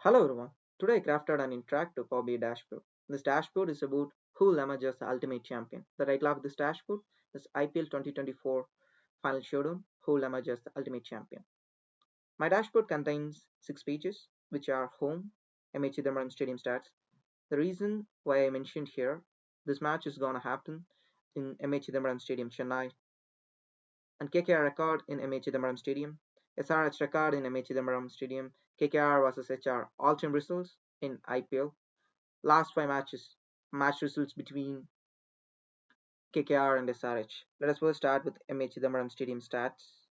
Hello everyone. Today I crafted an interactive Power BI dashboard. This dashboard is about who will emerge as the ultimate champion. The title of this dashboard is IPL 2024 Final Showdown, who will emerge as the ultimate champion. My dashboard contains 6 pages, which are home, MA Chidambaram Stadium Stats. The reason why I mentioned here, this match is gonna happen in MA Chidambaram Stadium, Chennai, and KKR Record in MA Chidambaram Stadium, SRH Record in MA Chidambaram Stadium, KKR versus HR All-time Results in IPL, last 5 matches, match results between KKR and SRH. Let us first start with MA Chidambaram Stadium stats.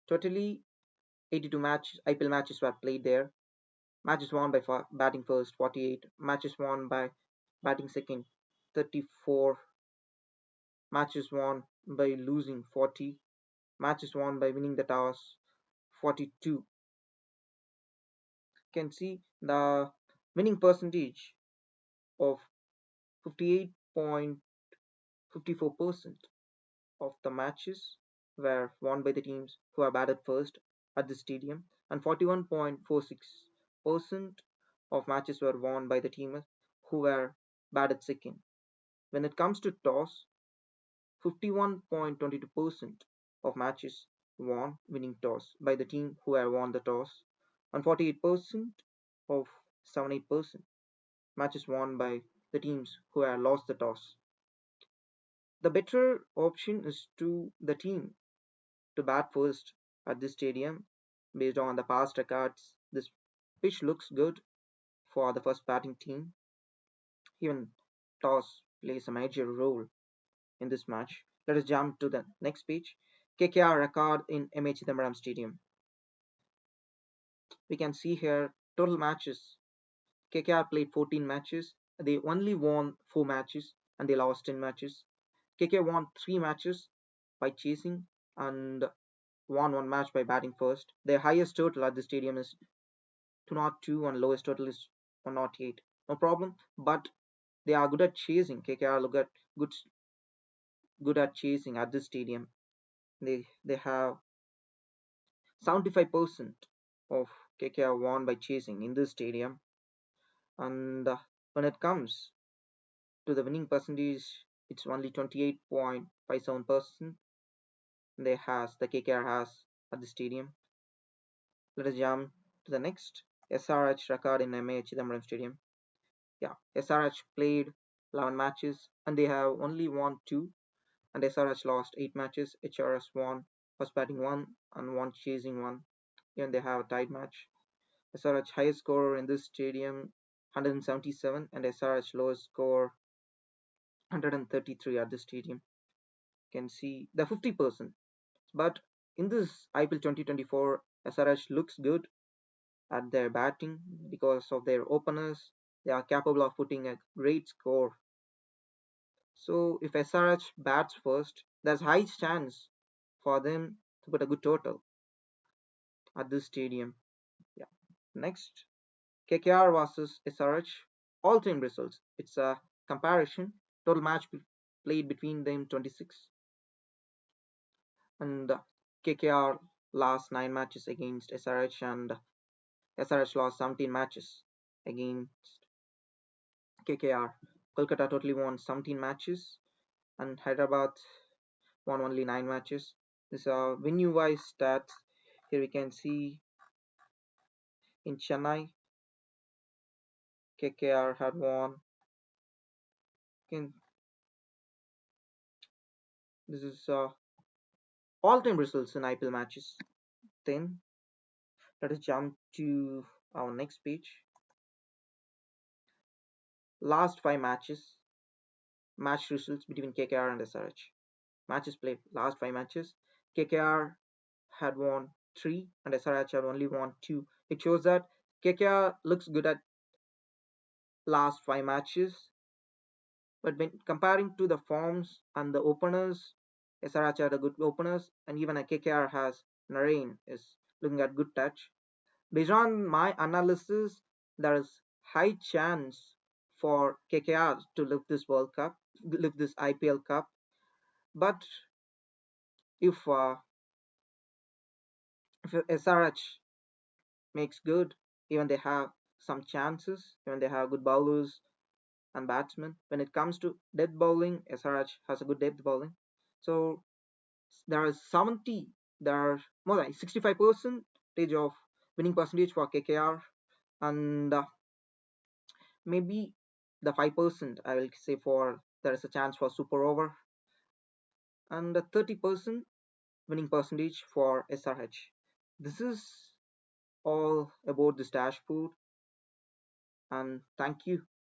Totally 82 IPL matches were played there. Matches won by batting first 48, matches won by batting second 34, matches won by losing 40, matches won by winning the toss 42. You can see the winning percentage of 58.54% of the matches were won by the teams who have batted first at the stadium, and 41.46% of matches were won by the teams who were batted second. When it comes to toss, 51.22% of matches won winning toss by the team who have won the toss, and 48% of 78% matches won by the teams who have lost the toss. The better option is to the team to bat first at this stadium. Based on the past records, this pitch looks good for the first batting team. Even toss plays a major role in this match. Let us jump to the next page. KKR record in MA Chidambaram Stadium. We can see here total matches. KKR played 14 matches. They only won 4 matches and they lost 10 matches. KKR won 3 matches by chasing and won 1 match by batting first. Their highest total at the stadium is 202 and lowest total is 108. No problem, but they are good at chasing. KKR look at good at chasing at this stadium. They have 75% of KKR won by chasing in this stadium. And when it comes to the winning percentage, it's only 28.57% the KKR has at the stadium. Let us jump to the next SRH record in MA Chidambaram Stadium. Yeah, SRH played 11 matches and they have only won 2, and SRH lost 8 matches. HRS won first batting 1 and won chasing 1. Even they have a tied match. SRH highest scorer in this stadium 177 and SRH lowest score 133 at the stadium. You can see the 50%. But in this IPL 2024, SRH looks good at their batting because of their openers. They are capable of putting a great score. So if SRH bats first, there's high chance for them to put a good total at this stadium. Yeah. Next, KKR versus SRH all-time results. It's a comparison. Total match played between them 26, and KKR lost 9 matches against SRH, and SRH lost 17 matches against KKR. Kolkata totally won 17 matches, and Hyderabad won only 9 matches. These are venue-wise stats. Here we can see in Chennai, KKR had won. This is all-time results in IPL matches. Then let us jump to our next page. Last 5 matches, match results between KKR and SRH. Matches played, last 5 matches. KKR had won 3 and SRH had only won 2. It shows that KKR looks good at last 5 matches, but when comparing to the forms and the openers, SRH had a good openers, and even a KKR has Narain is looking at good touch. Based on my analysis, there is high chance for KKR to lift this World Cup, lift this IPL Cup. But if if SRH makes good, even they have some chances, even they have good bowlers and batsmen. When it comes to depth bowling, SRH has a good depth bowling. So there are 70, there are more than 65% of winning percentage for KKR, and maybe the 5% I will say for there is a chance for super over, and the 30% winning percentage for SRH. This is all about this dashboard, and thank you.